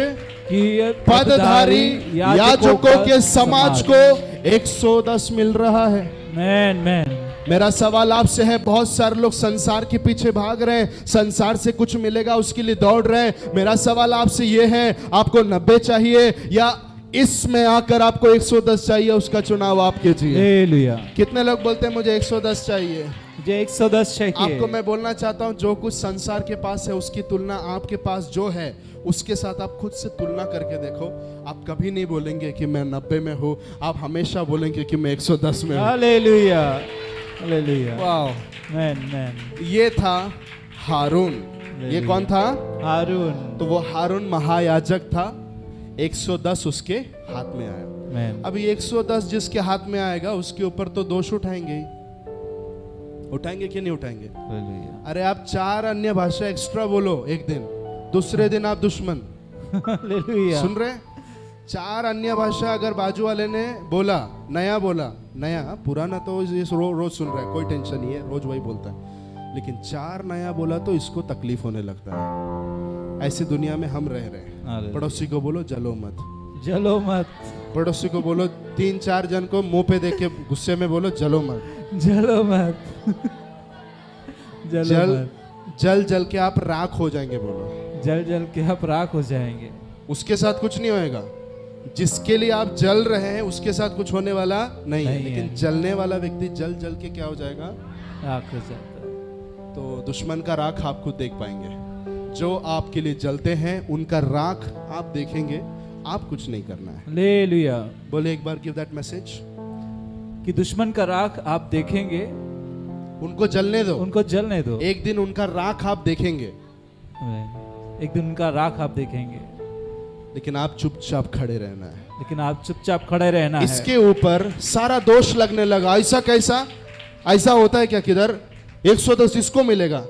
कि पदधारी याजकों के समाज को 110 मिल रहा है। Man man. मेरा सवाल आपसे है, बहुत सारे लोग संसार के पीछे भाग रहे हैं, संसार से कुछ मिलेगा उसके लिए दौड़ रहे हैं। मेरा सवाल आपसे यह है, आपको 90 चाहिए या इसमें आकर आपको 110 चाहिए? उसका चुनाव आप कीजिए। हालेलुया। कितने लोग बोलते हैं मुझे 110 चाहिए? मुझे 110 चाहिए। आपको मैं बोलना चाहता हूं, जो कुछ संसार के पास है उसकी तुलना आपके पास जो है उसके साथ आप खुद से तुलना करके देखो। आप कभी नहीं बोलेंगे कि मैं 90 में हूं, आप हमेशा बोलेंगे कि मैं 110 में हूं। हालेलुया। हालेलुया। वाह। Man man. ये था हारून। ये कौन था? हारून। तो वो हारून महायाजक था। 110 उसके हाथ में आया। मैन। अब ये 110 जिसके हाथ में आएगा उसके ऊपर तो दोष उठाएंगे ही। उठाएंगे कि नहीं उठाएंगे? हालेलुया। अरे आप 4 अन्य भाषा एक्स्ट्रा बोलो एक दिन, दूसरे दिन आप दुश्मन। हालेलुया। सुन रहे? 4 अन्य भाषा अगर बाजू वाले ने बोला, नया बोला, नया, पुराना तो ये रोज सुन रहा है, कोई टेंशन नहीं है, रोज वही बोलता है। लेकिन 4 नया बोला तो इसको तकलीफ होने लगता है। ऐसी दुनिया में हम रह रहे हैं। पड़ोसी को बोलो जलो मत, जलो मत। पड़ोसी को बोलो, 3-4 जन को मुंह पे देख के गुस्से में बोलो जलो मत। जलो मत। जल मत। जल जल के आप राख हो जाएंगे, बोलो। जल जल के आप राख हो जाएंगे। उसके साथ कुछ नहीं होएगा। जिसके लिए आप जल रहे हैं उसके साथ कुछ होने वाला नहीं है, लेकिन जलने वाला व्यक्ति जल जल के क्या हो जाएगा? राख हो जाता है। तो दुश्मन का राख आप खुद देख पाएंगे। जो आपके लिए जलते हैं उनका राख आप देखेंगे, आप कुछ नहीं करना है। हालेलुया। बोले एक बार गिव दैट मैसेज कि दुश्मन का राख आप देखेंगे, उनको जलने दो, उनको जलने दो। एक दिन उनका राख आप देखेंगे, एक दिन उनका राख आप देखेंगे, लेकिन आप चुपचाप खड़े रहना है। लेकिन आप चुपचाप खड़े रहना है। इसके ऊपर सारा दोष लगने लगा। ऐसा कैसा? ऐसा होता है क्या? किधर 110 इसको मिलेगा?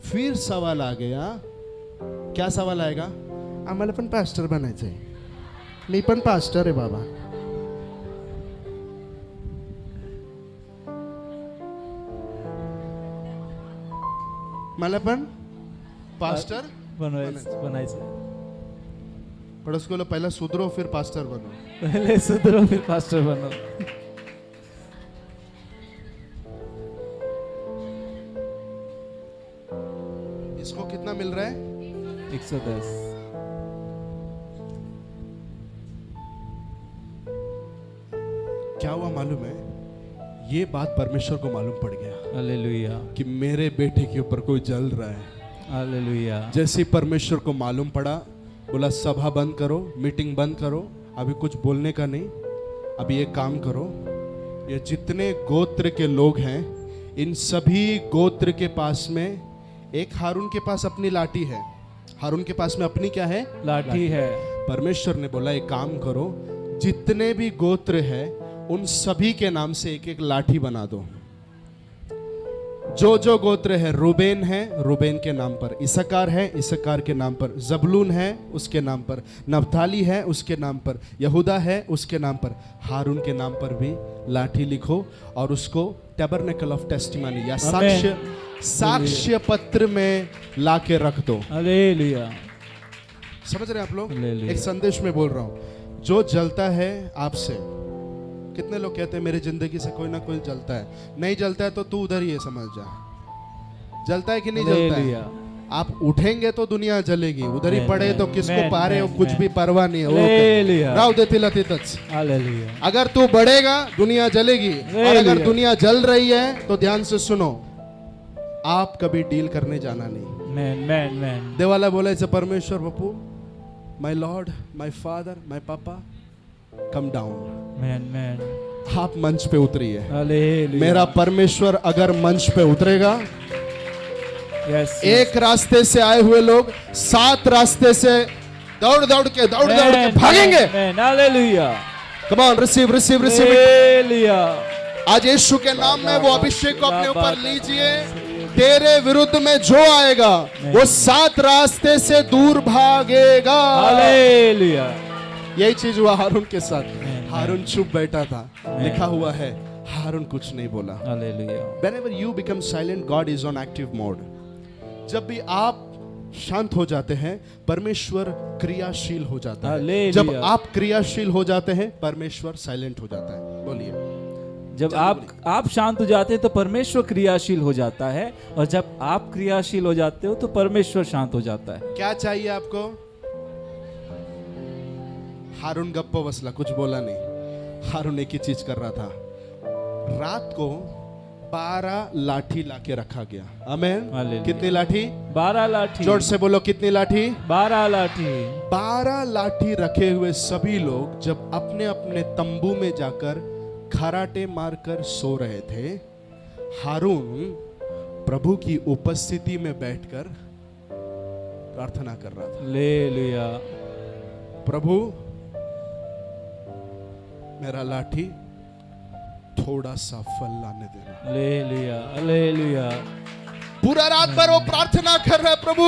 फिर सवाल आ गया। क्या सवाल आएगा? आम्हाला पण पास्टर बनायचंय, मी पण पास्टर आहे बाबा। मला पण पास्टर बनायचं। पड़ोस को पहला सुधरो फिर पास्टर बनो। पहले सुधरो फिर पास्टर बनो। इसको कितना मिल रहा है? 110। क्या हुआ मालूम है? ये बात परमेश्वर को मालूम पड़ गया हालेलुया। कि मेरे बेटे के ऊपर कोई जल रहा है। हालेलुया। जैसे परमेश्वर को मालूम पड़ा, बोला सभा बंद करो, मीटिंग बंद करो, अभी कुछ बोलने का नहीं, अभी एक काम करो, ये जितने गोत्र के लोग हैं इन सभी गोत्र के पास में, एक हारून के पास अपनी लाठी है, हारून के पास में अपनी क्या है? लाठी है। परमेश्वर ने बोला एक काम करो, जितने भी गोत्र है उन सभी के नाम से एक एक लाठी बना दो। जो जो गोत्र है, रूबेन है रूबेन के नाम पर, इसकार है इसकार के नाम पर, जबलून है उसके नाम पर, नप्ताली है उसके नाम पर, यहूदा है उसके नाम पर, हारून के नाम पर भी लाठी लिखो और उसको टैबरनेकल ऑफ टेस्टिमनी या साक्ष्य पत्र में लाके रख दो। हालेलुया। समझ रहे हैं आप लोग? हालेलुया। एक संदेश में बोल रहा हूं, जो जलता है आपसे, कितने लोग कहते हैं मेरी जिंदगी से कोई ना कोई जलता है, नहीं जलता है तो तू उधर ही है, समझ जा। जलता है कि नहीं जलता है? आप उठेंगे तो दुनिया जलेगी, उधर ही पड़े तो किसको पा रहे हो, कुछ भी परवाह नहीं है। राव देती लतीतच। अगर तू बढ़ेगा दुनिया जलेगी, और अगर दुनिया जल रही है तो ध्यान से सुनो, आप कभी डील करने जाना नहीं। देवाला बोलायचं, परमेश्वर बापू, my lord, my father, my papa, come down. आप मंच पे उतरिए। हालेलुया। मेरा परमेश्वर अगर मंच पे उतरेगा, यस, एक रास्ते से आए हुए लोग 7 रास्ते से दौड़ दौड़ के भागेंगे। Hallelujah. Come on, receive receive receive. Hallelujah. आज यीशु के नाम में वो अभिषेक को अपने ऊपर लीजिए। तेरे विरुद्ध में जो आएगा वो 7 रास्ते से दूर भागेगा। हालेलुया। यही चीज हुआ हारून के साथ। हारून चुप बैठा था, लिखा हुआ है हारून कुछ नहीं बोला। Hallelujah. Whenever you become silent, God is on active mode. जब भी आप शांत हो जाते हैं, परमेश्वर क्रियाशील हो जाता है। हालेलुया। जब आप क्रियाशील हो जाते हैं, परमेश्वर साइलेंट हो जाता है। बोलिए। जब आप शांत हो जाते हैं तो परमेश्वर क्रियाशील हो जाता है, और जब आप क्रियाशील हो जाते हो तो परमेश्वर शांत हो जाता है। क्या चाहिए आपको? हारून गप्पो बसला, कुछ बोला नहीं। हारून एक ही चीज कर रहा था। रात को 12 लाठी लाके रखा गया। आमेन। हालेलुया। कितनी लाठी? 12 लाठी। जोर से बोलो, कितनी लाठी? 12 लाठी। 12 लाठी रखे हुए सभी लोग जब अपने अपने तंबू में जाकर खराटे मारकर सो रहे थे, हारून प्रभु की उपस्थिति में बैठकर प्रार्थना कर रहा था। हालेलुया। प्रभु, मेरा लाठी थोड़ा सा फल लाने देना। हालेलुया। हालेलुया। पूरा रात भर वो प्रार्थना कर रहा है, प्रभु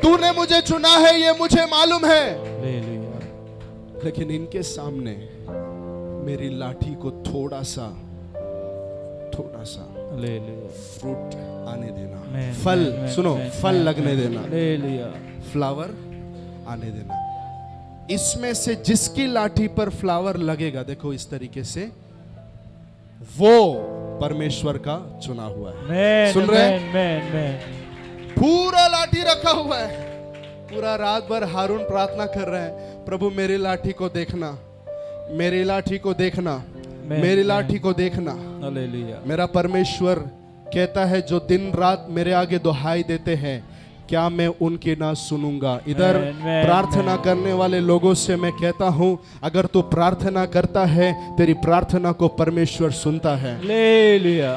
तूने मुझे चुना है, ये मुझे मालूम है, हालेलुया। लेकिन इनके सामने मेरी लाठी को थोड़ा सा हालेलुया। फ्रूट आने देना। आमेन, फल, आमेन, सुनो, आमेन, फल आमेन, लगने आमेन, देना। हालेलुया। फ्लावर आने देना। इसमें से जिसकी लाठी पर फ्लावर लगेगा, देखो इस तरीके से, वो परमेश्वर का चुना हुआ है। आमेन, सुन रहे हैं? आमेन, आमेन। पूरा लाठी रखा हुआ है। पूरा रात भर हारून प्रार्थना कर रहे हैं, प्रभु मेरी लाठी को देखना, मेरी लाठी को देखना, मेरी लाठी को देखना। हालेलुया। मेरा परमेश्वर कहता है, जो दिन रात मेरे आगे दुहाई देते हैं, क्या मैं उनकी ना सुनूंगा? इधर प्रार्थना करने वाले लोगों से मैं कहता हूं, अगर तू प्रार्थना करता है, तेरी प्रार्थना को परमेश्वर सुनता है। हालेलुया।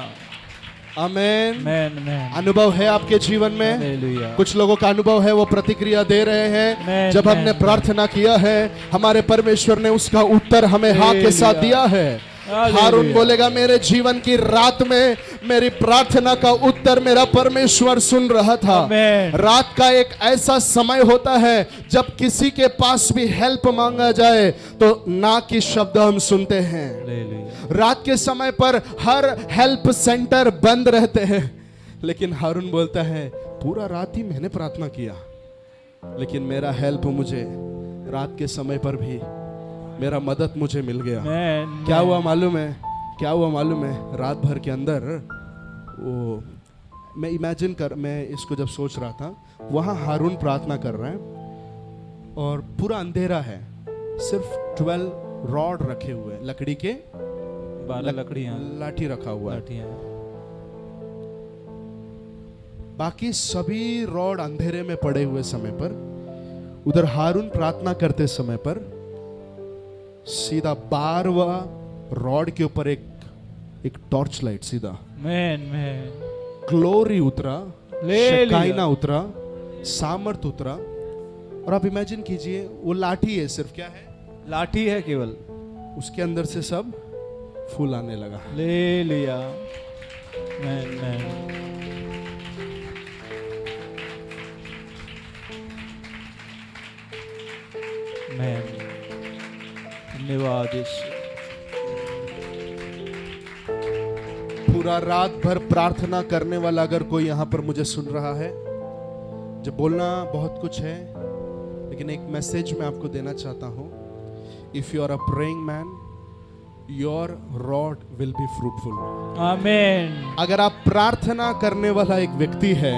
आमेन। आमेन, आमेन। अनुभव है आपके जीवन में? हालेलुया। कुछ लोगों का अनुभव है, वो प्रतिक्रिया दे रहे हैं। आमेन, जब हमने आमेन। प्रार्थना किया है, हमारे परमेश्वर ने उसका उत्तर हमें हाँ के साथ हालेलुया। दिया है। हालेलुया। हारून बोलेगा, मेरे जीवन की रात में मेरी प्रार्थना का उत्तर मेरा परमेश्वर सुन रहा था। आमेन। रात का एक ऐसा समय होता है जब किसी के पास भी हेल्प मांगा जाए तो ना की शब्द हम सुनते हैं। हालेलुया। रात के समय पर हर हेल्प सेंटर बंद रहते हैं, लेकिन हारून बोलता है, पूरा रात ही मैंने प्रार्थना किया, लेकिन मेरा हेल्प मुझे रात के समय पर भी, मेरा मदद मुझे मिल गया। आमेन। क्या हुआ मालूम है? क्या हुआ मालूम है? रात भर के अंदर वो, मैं इसको जब सोच रहा था, वहाँ हारून प्रार्थना कर रहा है और पूरा अंधेरा है, सिर्फ 12 रॉड रखे हुए, लकड़ी के 12 लकड़ियां, लाठी रखा हुआ है। लाठियां। बाकी सभी रॉड अंधेरे में पड़े हुए समय पर, उधर हारून प्रार्थना करते समय पर सीधा 12वां रॉड के ऊपर एक टॉर्च लाइट, सीधा मैन मैन ग्लोरी उतरा, ले शेकाइना लिया। उतरा, सामर्थ उतरा। और आप इमेजिन कीजिए, वो लाठी है, सिर्फ क्या है, लाठी है केवल, उसके अंदर से सब फूल आने लगा। ले लिया। मैन मैन मैन धन्यवाद यीशु। पूरा रात भर प्रार्थना करने वाला अगर कोई यहाँ पर मुझे सुन रहा है, जब बोलना बहुत कुछ है, लेकिन एक मैसेज मैं आपको देना चाहता हूँ। If you are a praying man, your rod will be fruitful. आमीन। अगर आप प्रार्थना करने वाला एक व्यक्ति है,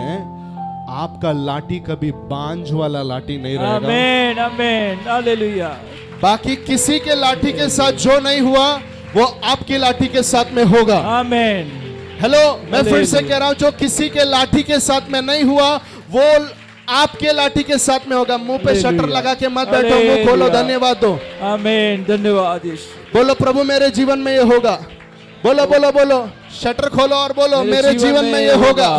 आपका लाठी कभी बांझ वाला लाठी नहीं रहेगा। आमीन आमीन हालेलुया। बाकी किसी के लाठी के साथ जो नहीं हुआ, वो आपकी लाठी के साथ में होगा। आमीन। हेलो, मैं फिर से कह रहा हूं, जो किसी के लाठी के साथ में नहीं हुआ, वो आपके लाठी के साथ में होगा। मुंह पे शटर हालेलुया। लगा के मत बैठो, मुंह खोलो, हालेलुया। धन्यवाद दो। आमीन, धन्यवाद यीशु। बोलो प्रभु मेरे जीवन में ये होगा। बोलो बोलो बोलो, शटर खोलो और बोलो मेरे जीवन में ये होगा।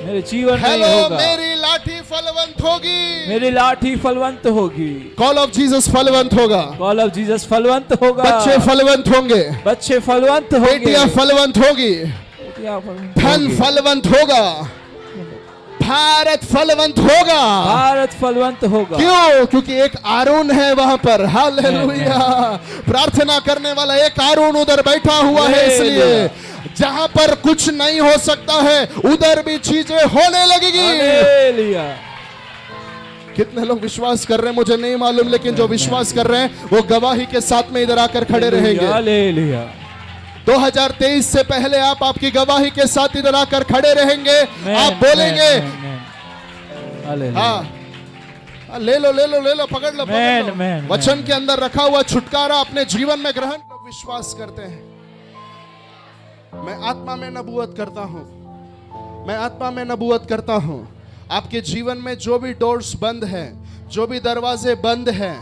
मेरे जीवन में हेलो, ये होगा। मेरी लाठी फलवंत होगी। मेरी लाठी फलवंत होगी। कॉल ऑफ जीसस फलवंत होगा। कॉल ऑफ जीसस फलवंत होगा। बच्चे फलवंत होंगे। बच्चे फलवंत होंगे। बेटियां फलवंत होगी। बेटियां फलवंत धन होगी। फलवंत होगा। भारत फलवंत होगा। भारत फलवंत होगा। क्यों? क्योंकि एक आरून है वहां पर। हालेलुया। प्रार्थना करने वाला एक आरून उधर बैठा हुआ है, इसलिए जहां पर कुछ नहीं हो सकता है उधर भी चीजें होने लगेगी। हालेलुया। कितने लोग विश्वास कर रहे हैं मुझे नहीं मालूम, लेकिन जो विश्वास कर रहे हैं वो गवाही के साथ में इधर आकर खड़े रहेंगे। हालेलुया। 2023 से पहले आप आपकी गवाही के साथ इधर आकर खड़े रहेंगे। आप बोलेंगे, हाँ, ले लो ले लो ले लो, पकड़ लो, पकड़ लो। मैन, वचन के अंदर रखा हुआ छुटकारा अपने जीवन में ग्रहण। लोग विश्वास करते हैं। मैं आत्मा में नबूवत करता हूं। मैं आत्मा में नबूवत करता हूं। आपके जीवन में जो भी डोर्स बंद है, जो भी दरवाजे बंद हैं,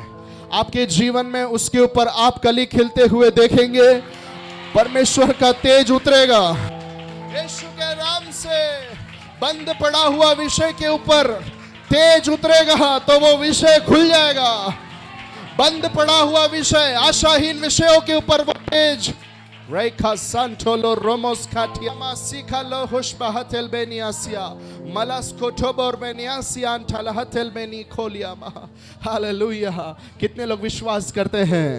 आपके जीवन में उसके ऊपर आप कली खिलते हुए देखेंगे। परमेश्वर का तेज उतरेगा। यीशु के नाम से बंद पड़ा हुआ विषय के ऊपर तेज उतरेगा तो वो विषय खुल जाएगा। बंद पड़ा हुआ विषय, आशाहीन विषयों के ऊपर वो तेज। रेखा सांटोलो रोमोस काटिया मासिका लो हुशबहतेल बेनियासिया मलास्को टोबोर बेनियासिया अंटलहतेल बेनी खोलिया मा। हालेलुया। कितने लोग विश्वास करते हैं?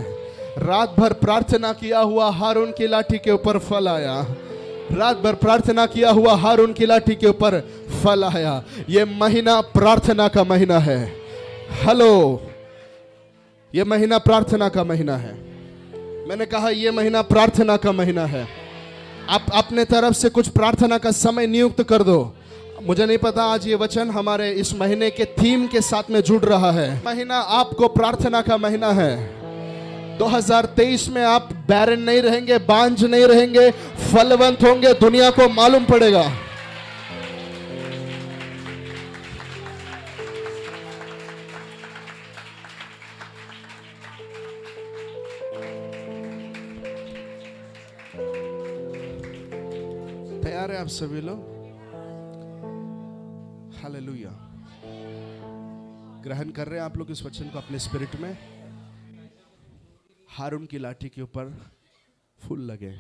रात भर प्रार्थना किया हुआ हारून की लाठी के ऊपर फल आया। रात भर प्रार्थना किया हुआ हारून की लाठी के ऊपर फल आया। ये महीना प्रार्थना का महीना है। हेलो, ये महीना प्रार्थना का महीना है। मैंने कहा ये महीना प्रार्थना का महीना है। आप अपने तरफ से कुछ प्रार्थना का समय नियुक्त कर दो। मुझे नहीं पता आज ये वचन हमारे इस महीने के थीम के साथ में जुड़ रहा है। महीना आपको प्रार्थना का महीना है। 2023 में आप बैरन नहीं रहेंगे, बांझ नहीं रहेंगे, फलवंत होंगे। दुनिया को मालूम पड़ेगा। तैयार है आप सभी लोग? हालेलुया। ग्रहण कर रहे हैं आप लोग इस वचन को अपने स्पिरिट में? हारून की लाठी के ऊपर फूल लगे।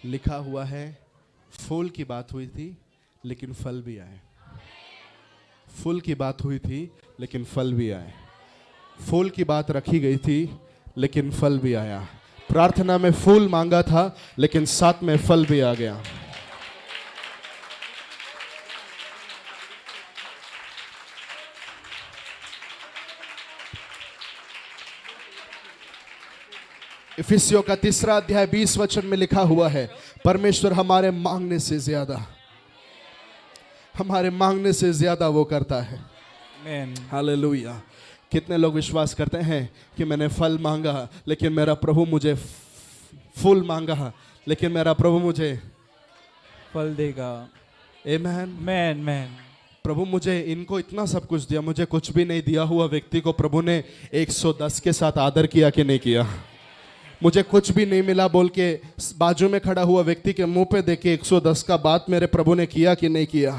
लिखा हुआ है, फूल की बात हुई थी लेकिन फल भी आए। फूल की बात हुई थी लेकिन फल भी आए। फूल की बात रखी गई थी लेकिन फल भी आया। प्रार्थना में फूल मांगा था लेकिन साथ में फल भी आ गया। इफिसियों का 3 अध्याय 20 वचन में लिखा हुआ है, परमेश्वर हमारे मांगने से ज्यादा वो करता है। हालेलुया। कितने लोग विश्वास करते हैं कि मैंने फल मांगा लेकिन मेरा प्रभु मुझे फूल मांगा लेकिन मेरा प्रभु मुझे फल देगा। आमेन। Man man. प्रभु मुझे इनको इतना सब कुछ दिया, मुझे कुछ भी नहीं दिया हुआ व्यक्ति को प्रभु ने 110 के साथ आदर किया कि नहीं किया? मुझे कुछ भी नहीं मिला बोल के बाजू में खड़ा हुआ व्यक्ति के मुंह पे देख के 110 का बात मेरे प्रभु ने किया कि नहीं किया?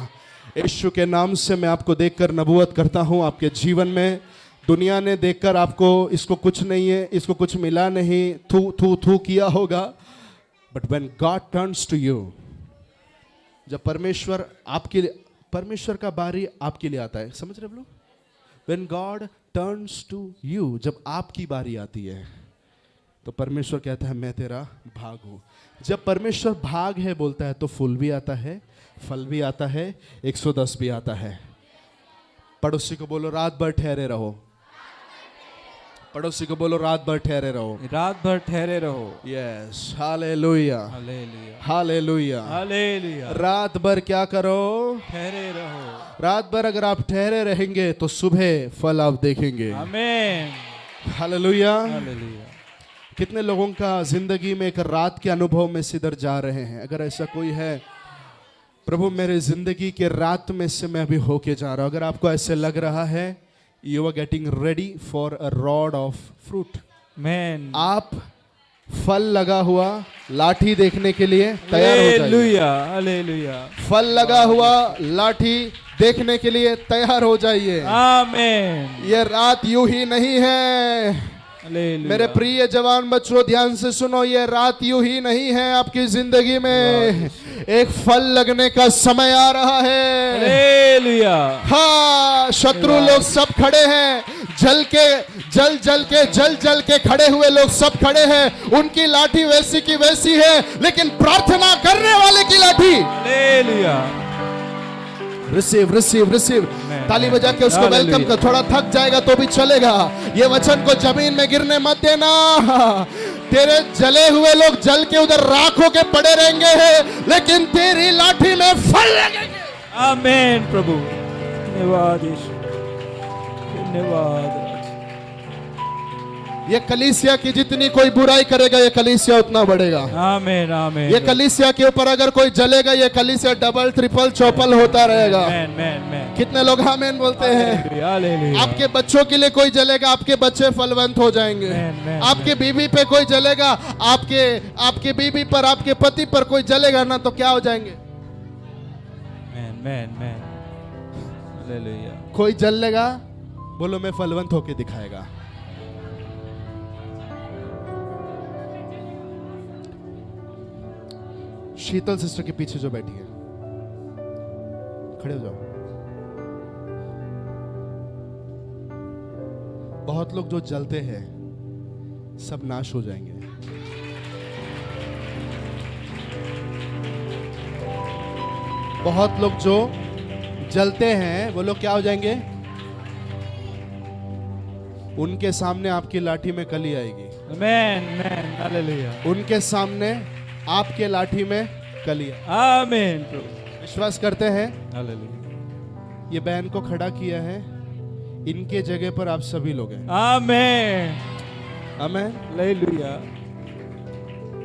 यीशु के नाम से मैं आपको देखकर नबूवत करता हूं, आपके जीवन में दुनिया ने देखकर आपको इसको कुछ नहीं है, इसको कुछ मिला नहीं, थू थू थू किया होगा। But when God turns to you, जब परमेश्वर का बारी आपके लिए आता है, समझ रहे आप लोग? When God turns to you, जब आपकी बारी आती है तो परमेश्वर कहता है मैं तेरा भाग हूं। जब परमेश्वर भाग है बोलता है तो फूल भी आता है, फल भी आता है, 110 भी आता है। पड़ोसी को बोलो रात भर ठहरे रहो। पड़ोसी को बोलो रात भर ठहरे रहो। रात भर ठहरे रहो। Yes, hallelujah hallelujah hallelujah hallelujah. रात भर क्या करो? ठहरे रहो। रात भर अगर आप ठहरे रहेंगे तो सुबह फल आप देखेंगे। आमीन। हालेलुया। हालेलुया। कितने लोगों का जिंदगी में एक रात के अनुभव में सिदर जा रहे हैं? अगर ऐसा कोई है प्रभु मेरे जिंदगी के रात में से मैं अभी होके जा रहा हूं। अगर आपको ऐसे लग रहा है, you are getting ready for a rod of fruit. Amen. आप फल लगा हुआ लाठी देखने के लिए तैयार हो जाइए। Hallelujah, hallelujah. फल लगा हुआ लाठी देखने के लिए तैयार हो जाइए। आमेन। ये रात यूं ही नहीं है। हालेलुया। मेरे प्रिय जवान बच्चों, ध्यान से सुनो, ये रात यूं ही नहीं है। आपकी जिंदगी में एक फल लगने का समय आ रहा है। हालेलुया। हाँ, शत्रु लोग सब खड़े हैं, जल के खड़े हुए लोग सब खड़े हैं। उनकी लाठी वैसी की वैसी है, लेकिन प्रार्थना करने वाले की लाठी। हालेलुया। Receive receive receive. ताली बजा के उसको हालेलुया। वेलकम कर। थोड़ा थक जाएगा तो भी चलेगा। ये वचन को जमीन में गिरने मत देना। तेरे जले हुए लोग जल के उधर राख होके पड़े रहेंगे, लेकिन तेरी लाठी में फल लगेंगे। आमेन प्रभु। धन्यवाद यीशु, धन्यवाद। ये कलीसिया की जितनी कोई बुराई करेगा, ये कलीसिया उतना बढ़ेगा। आमेन, आमेन। ये कलीसिया के ऊपर अगर कोई जलेगा, ये कलीसिया डबल ट्रिपल चौपल होता रहेगा। आमेन, आमेन, आमेन। कितने लोग आमेन बोलते हैं? Hallelujah, hallelujah. आपके बच्चों के लिए कोई जलेगा, आपके बच्चे फलवंत हो जाएंगे। आमेन, आपके बीवी पे कोई जलेगा, आपके बीवी पर, आपके पति पर कोई जलेगा ना, तो क्या हो जाएंगे? आमेन, आमेन, आमेन। हालेलुया। कोई जलेगा, बोलो मैं फलवंत होके दिखाएगा। शीतल सिस्टर के पीछे जो बैठी है, खड़े हो जाओ। बहुत लोग जो जलते हैं सब नाश हो जाएंगे। बहुत लोग जो जलते हैं वो लोग क्या हो जाएंगे? उनके सामने आपकी लाठी में कली आएगी। आमेन, आमेन। हालेलुया। उनके सामने आपके लाठी में कली। आमेन प्रभु। विश्वास करते हैं? हालेलुया। ये बहन को खड़ा किया है, इनके जगह पर आप सभी लोग हैं। आमेन, आमेन। हालेलुया।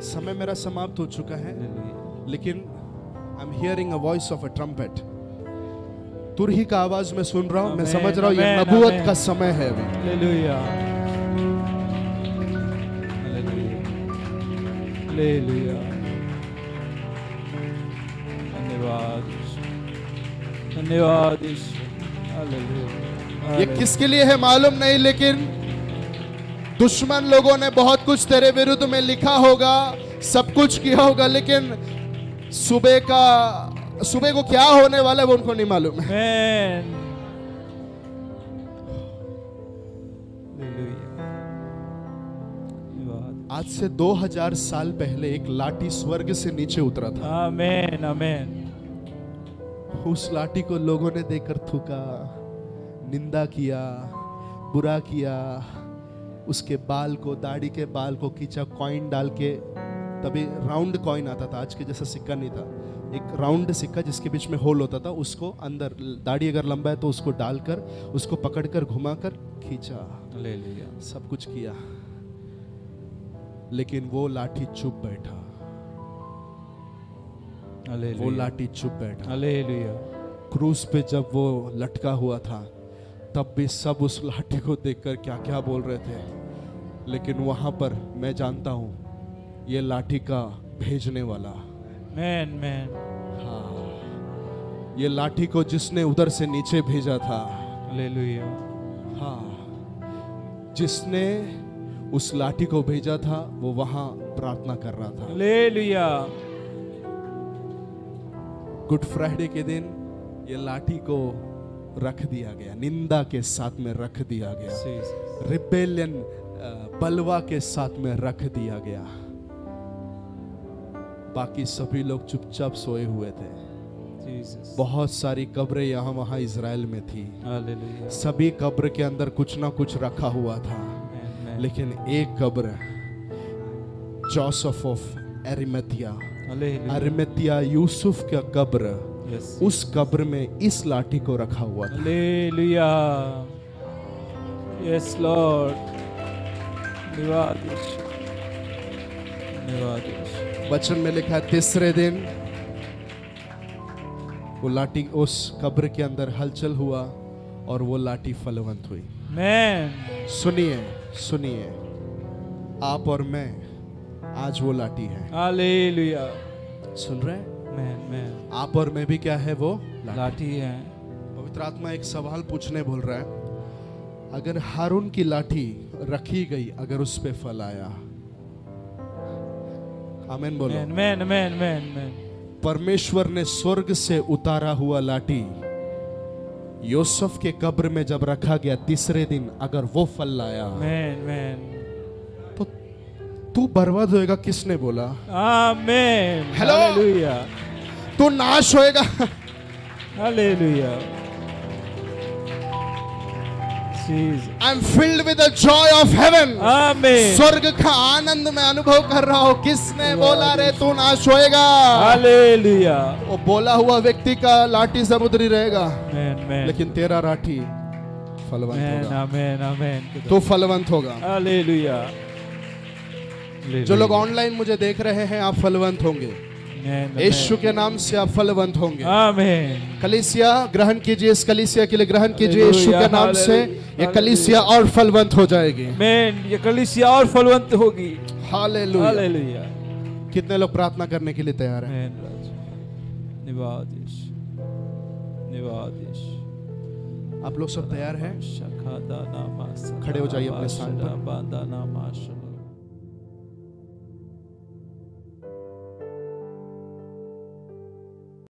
समय मेरा समाप्त हो चुका है, हालेलुया। लेकिन I am hearing a voice of a trumpet. तुरही का आवाज मैं सुन रहा हूं। मैं आमेन, समझ रहा हूं ये आमेन, नबूवत आमेन। का समय है अभी। Hallelujah, hallelujah, hallelujah. धन्यवाद, धन्यवाद यीशु। हालेलुया। ये किसके लिए है मालूम नहीं, लेकिन दुश्मन लोगों ने बहुत कुछ तेरे विरुद्ध में लिखा होगा, सब कुछ किया होगा, लेकिन सुबह को क्या होने वाला है वो उनको नहीं मालूम है। आमेन। हालेलुया। धन्यवाद। आज से 2000 साल पहले एक लाठी स्वर्ग से नीचे उतरा था। आमेन, आमेन। उस लाठी को लोगों ने देखकर थूका, निंदा किया, बुरा किया, उसके बाल को, दाढ़ी के बाल को खींचा, कॉइन डाल के, तभी राउंड कॉइन आता था, आज के जैसा सिक्का नहीं था, एक राउंड सिक्का जिसके बीच में होल होता था, उसको अंदर, दाढ़ी अगर लंबा है तो उसको डालकर, उसको पकड़कर घुमाकर खींचा, हालेलुया। सब कुछ किया, लेकिन वो लाठी चुप बैठा। वो लाठी चुप बैठा। हालेलुया। क्रूस पे जब वो लटका हुआ था, तब भी सब उस लाठी को देखकर क्या क्या बोल रहे थे, लेकिन वहां पर मैं जानता हूं ये लाठी का भेजने वाला। Man, man. हाँ, ये लाठी को जिसने उधर से नीचे भेजा था, हालेलुया। हाँ, जिसने उस लाठी को भेजा था वो वहां प्रार्थना कर रहा था। हालेलुया। गुड फ्राइडे के दिन ये लाठी को रख दिया गया, निंदा के साथ में रख दिया गया, रिबेलियन, बलवा के साथ में रख दिया गया। बाकी सभी लोग चुपचाप सोए हुए थे। बहुत सारी कब्रें यहाँ वहाँ इजराइल में थी। हालेलुया। सभी कब्र के अंदर कुछ ना कुछ रखा हुआ था, लेकिन एक कब्र Joseph of Arimathea, Arimathea Yusuf का कब्र, उस कब्र में इस लाठी को रखा हुआ था। हालेलुया। Yes Lord. धन्यवाद यीशु, धन्यवाद यीशु। वचन में लिखा है तीसरे दिन वो लाठी उस कब्र के अंदर हलचल हुआ और वो लाठी फलवंत हुई। Amen. सुनिए सुनिए, आप और मैं आज वो लाठी है। Hallelujah. सुन रहे हैं? Amen. Amen. आप और मैं भी क्या है? वो लाठी है। पवित्र आत्मा एक सवाल पूछने बोल रहा है। अगर हारून की लाठी रखी गई, अगर उस पे फल आया, आमीन बोलो। Amen. Amen. Amen. Amen. परमेश्वर ने स्वर्ग से उतारा हुआ लाठी यूसुफ के कब्र में जब रखा गया, तीसरे दिन अगर वो फल लाया, Amen. Amen. तो तू बर्बाद होएगा। किसने बोला? Amen. Hello? Hallelujah. तू नाश होएगा। Hallelujah. Jesus. I am filled with the Joy of haven. Amen. स्वर्ग का आनंद मैं अनुभव कर रहा हूँ। किसने बोला रे तू नाश होएगा? Hallelujah. वो बोला हुआ व्यक्ति का लाठी समुद्री रहेगा, Amen. Amen. लेकिन तेरा लाठी फलवंत Amen. होगा। Amen. Amen. तो फलवंत होगा। Hallelujah. जो लोग ऑनलाइन मुझे देख रहे हैं, आप फलवंत होंगे। Amen. यीशु के नाम से आप फलवंत होंगे। Amen. कलीसिया ग्रहण कीजिए, इस कलीसिया के लिए ग्रहण कीजिए। यीशु के नाम से ये Hallelujah. कलीसिया और फलवंत हो जाएगी। Amen. ये कलीसिया और फलवंत होगी। हालेलुया। Hallelujah. कितने लोग प्रार्थना करने के लिए तैयार हैं? Amen. निवादिश निवादिश आप लोग सब तैयार हैं? शखादा नामा खड़े हो जाइए अपने स्थान पर। बांदा नामा